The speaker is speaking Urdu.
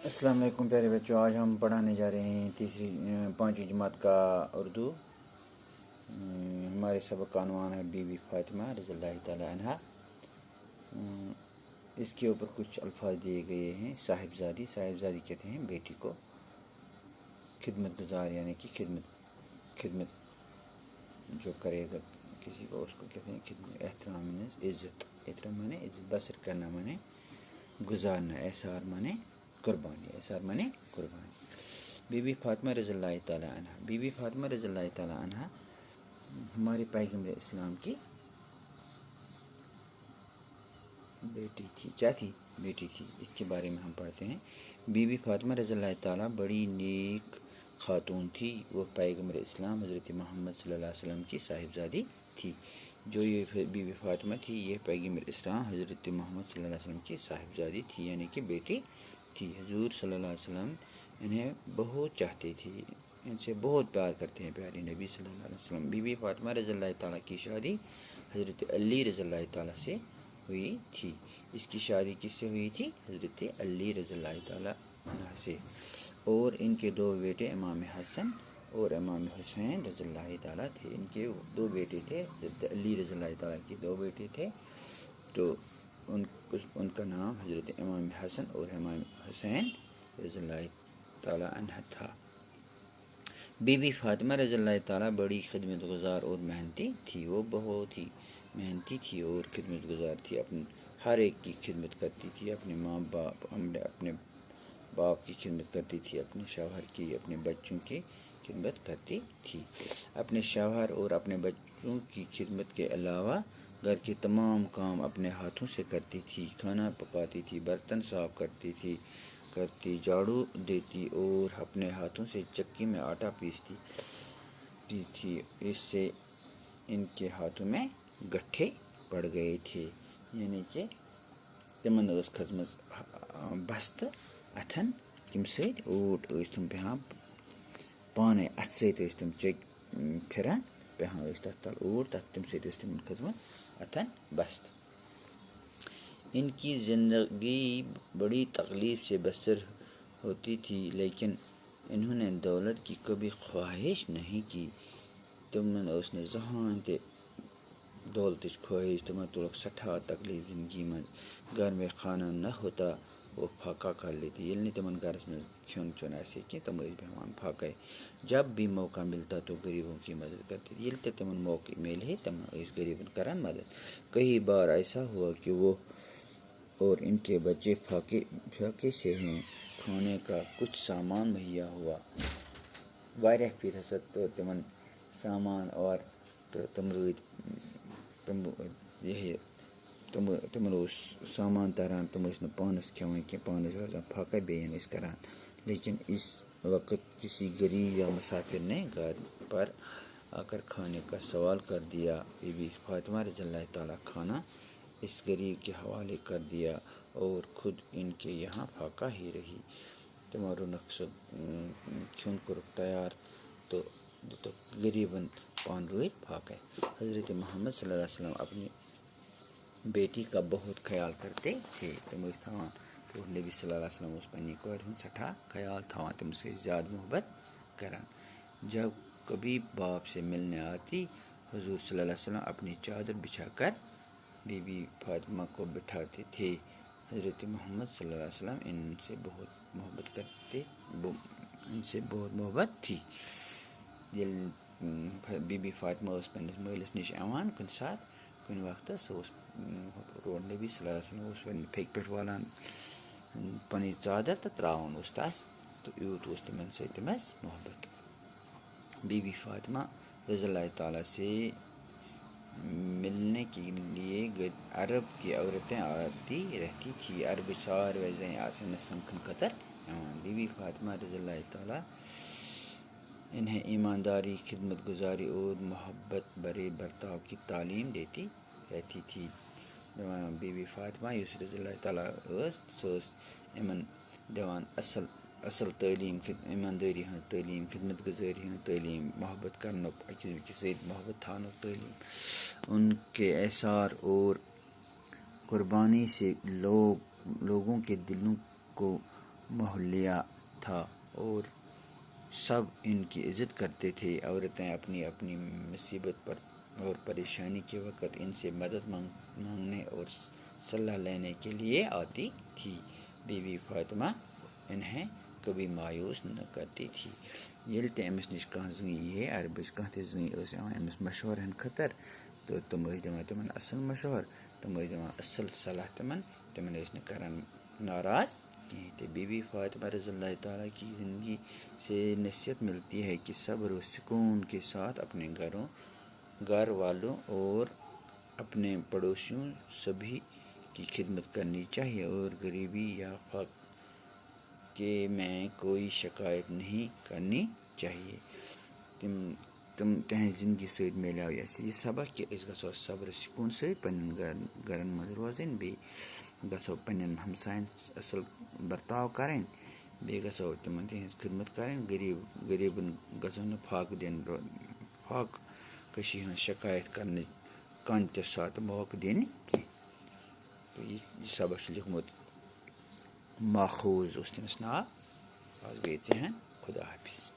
السلام علیکم پیارے بچوں، آج ہم پڑھانے جا رہے ہیں پانچویں جماعت کا اردو۔ ہمارے سبق کا عنوان ہے بی بی فاطمہ رضی اللہ تعالیٰ عنہا۔ اس کے اوپر کچھ الفاظ دیے گئے ہیں۔ صاحبزادی کہتے ہیں بیٹی کو، خدمت گزار یعنی کہ خدمت جو کرے گا کسی کو، اس کو کہتے ہیں خدمت۔ احترام عزت، احترام مانے عزت، بسر کرنا مانے گزارنا، احسار مانے قربانی، احسار مانے قربانی۔ بی بی فاطمہ رضی اللہ تعالیٰ عنہ، بی بی فاطمہ رضی اللہ تعالیٰ عنہ ہمارے پیغمبر اسلام کی بیٹی تھی۔ کیا تھی؟ بیٹی تھی۔ اس کے بارے میں ہم پڑھتے ہیں۔ بی بی فاطمہ رضی اللہ تعالیٰ بڑی نیک خاتون تھی۔ وہ پیغمبر اسلام حضرت محمد صلی اللہ علیہ وسلم کی صاحبزادی تھی۔ جو یہ بی بی فاطمہ تھی، یہ پیغمبر اسلام حضرت محمد صلی اللہ علیہ وسلم کی صاحبزادی تھی، یعنی کہ بیٹی تھی۔ حضور صلی اللہ علیہ وسلم انہیں بہت چاہتے تھے، ان سے بہت پیار کرتے ہیں پیارے نبی صلی اللہ علیہ وسلم۔ بی بی فاطمہ رضی اللہ تعالیٰ کی شادی حضرت علی رضی اللہ تعالیٰ سے ہوئی تھی۔ اس کی شادی کس سے ہوئی تھی؟ حضرت علی رضی اللہ تعالیٰ عنہ سے۔ اور ان کے دو بیٹے امام حسن اور امام حسین رضی اللہ تعالیٰ تھے۔ ان کے دو بیٹے تھے، حضرت علی رضی اللہ تعالیٰ کے دو بیٹے تھے، تو ان کا نام حضرت امام حسن اور امام حسین رضی اللہ تعالیٰ عنہ تھا۔ بی بی فاطمہ رضی اللہ تعالیٰ بڑی خدمت گزار اور محنتی تھی۔ وہ بہت ہی محنتی تھی اور خدمت گزار تھی، اپنے ہر ایک کی خدمت کرتی تھی، اپنے ماں باپ اپنے باپ کی خدمت کرتی تھی، اپنے شوہر کی، اپنے بچوں کی خدمت کرتی تھی۔ اپنے شوہر اور اپنے بچوں کی خدمت کے علاوہ گھر کے تمام کام اپنے ہاتھوں سے کرتی تھی۔ کھانا پکاتی تھی، برتن صاف کرتی تھی، جھاڑو دیتی اور اپنے ہاتھوں سے چکی میں آٹا پیستی تھی۔ اس سے ان کے ہاتھوں میں گٹھے پڑ گئے تھے، یعنی کہ تمن اس کھزمز بست اتھن تم سید اوٹ اس تم پہان پانے ات سید اس تم چک پھران پہان اس تت تل اوٹ تت تم سید اس تم کھزمز اتھن بست۔ ان کی زندگی بڑی تکلیف سے بسر ہوتی تھی، لیکن انہوں نے دولت کی کبھی خواہش نہیں کی۔ تمن اس نے زہان تے دولت خواہش تمن تو سٹھا تکلیف زندگی میں گھر میں کھانا نہ ہوتا وہ پھاکا کر لیتی، یعنی تمن گھرس میں کھیون چون ایسے کہ تم بہمان پھاکے۔ جب بھی موقع ملتا تو غریبوں کی مدد کرتی تھی، یلتے تمن موقع ملے تم اس غریبن کرن مدد۔ کئی بار ایسا ہوا کہ وہ اور ان کے بچے پھاکے سے ہیں، کھانے کا کچھ سامان مہیا ہوا۔ واریاہ پھر ہسا تو تمن سامان اور تم تمن اس سامان تران، تم اس پانس کھیوان کہ پانس روزان پھاکے بیان اس کران۔ لیکن اس وقت کسی غریب یا مسافر نے گھر پر آ کر کھانے کا سوال کر دیا۔ بی بی فاطمہ رضی اللہ تعالیٰ کھانا اس غریب کے حوالے کر دیا اور خود ان کے یہاں پھاکا ہی رہی۔ تمہارو نقص کھیون کو تیار تو غریبن پان روئی پھاکے۔ حضرت محمد صلی اللہ علیہ وسلم اپنی بیٹی کا بہت خیال کرتے تھے۔ تم اس تھوان تو نبی صلی اللہ علیہ وسلم اس پنی کو سٹھا خیال تھوان، تم سے زیادہ محبت کران۔ جب کبھی باپ سے ملنے آتی، حضور صلی اللہ علیہ وسلم اپنی چادر بچھا کر بی بی فاطمہ کو بٹھاتے تھے۔ حضرت محمد صلی اللہ علیہ وسلم ان سے بہت محبت کرتے، ان سے بہت محبت تھی۔ بی بی فاطمہ اس پنس مالس نش ایوان کن سات کن وقت اس نبی صلی اللہ علیہ وسلم اس پھیک پہ والان پنی چادر تو تراؤن اس تس تو یوت اس تمن سے تمس محبت۔ بی بی فاطمہ رضی اللہ تعالیٰ سے ملنے کے لیے عرب کی عورتیں آتی رہتی تھی۔ عرب سار ویزیں آسن سمکھن قطر ایوان۔ بی بی فاطمہ رضی اللہ تعالیٰ انہیں ایمانداری، خدمت گزاری اور محبت برے برتاؤ کی تعلیم دیتی رہتی تھی۔ بی بی فاطمہ یس رضی اللہ تعالیٰ سوس امن دیوان اصل تعلیم، ایمانداری ہن تعلیم، خدمت گزاری ہن تعلیم، محبت کرنک، اکس بکس سۭتۍ محبت تھانک تعلیم۔ ان کے احسار اور قربانی سے لوگوں کے دلوں کو محلیہ تھا اور سب ان کی عزت کرتے تھے. عورتیں اپنی اپنی مصیبت پر اور پریشانی کے وقت ان سے مدد مانگنے اور صلاح لینے کے لیے آتی تھی. بی بی فاطمہ انہیں کبھی مایوس نہ کرتی تھی. ییٚلہِ تہِ أمِس نِش کانٛہہ زٔنۍ یِہے عربٕچ کانٛہہ تہِ زٔنۍ ٲس یِوان أمِس مشورٕ ہٕنٛدۍ خٲطرٕ تہٕ تِم ٲسۍ دِوان تِمن اَصٕل مشورٕ, تِم ٲسۍ دِوان اَصٕل صلاح تِمن ٲسۍ نہٕ کران ناراض کِہیٖنۍ تہِ. بی بی فاطمہ رضی اللہ تعالیٰ کی زندگی سے نصیحت ملتی ہے کہ صبر و سکون کے ساتھ اپنے گھر والوں اور اپنے پڑوسیوں سبھی کی خدمت کرنی چاہیے اور غریبی یا فقر کے میں کوئی شکایت نہیں کرنی چاہیے. تہنٛزِ زندگی سۭتۍ میلیو اَسہِ یہِ سبق کہِ أسۍ گژھو صبر سکوٗن سۭتۍ پنٕنٮ۪ن گرن منٛز روزٕنۍ, بیٚیہِ گژھو پنٕنٮ۪ن ہمساین اَصٕل برتاو کَرٕنۍ, بیٚیہِ گژھو تِمن تِہنٛز خدمت کَرٕنۍ, غریٖبن گژھو نہٕ فاقہٕ دِنہٕ فاقہٕ کٔشی ہٕنٛز شکایت کرنٕچ کانٛہہ تہِ ساتہٕ موقعہٕ دِنۍ کینٛہہ. تہٕ یہِ سبق چھُ لیوکھمُت ماخوذ اوس تٔمِس ناو. آز گٔے ژےٚ ہن. خدا حافظ.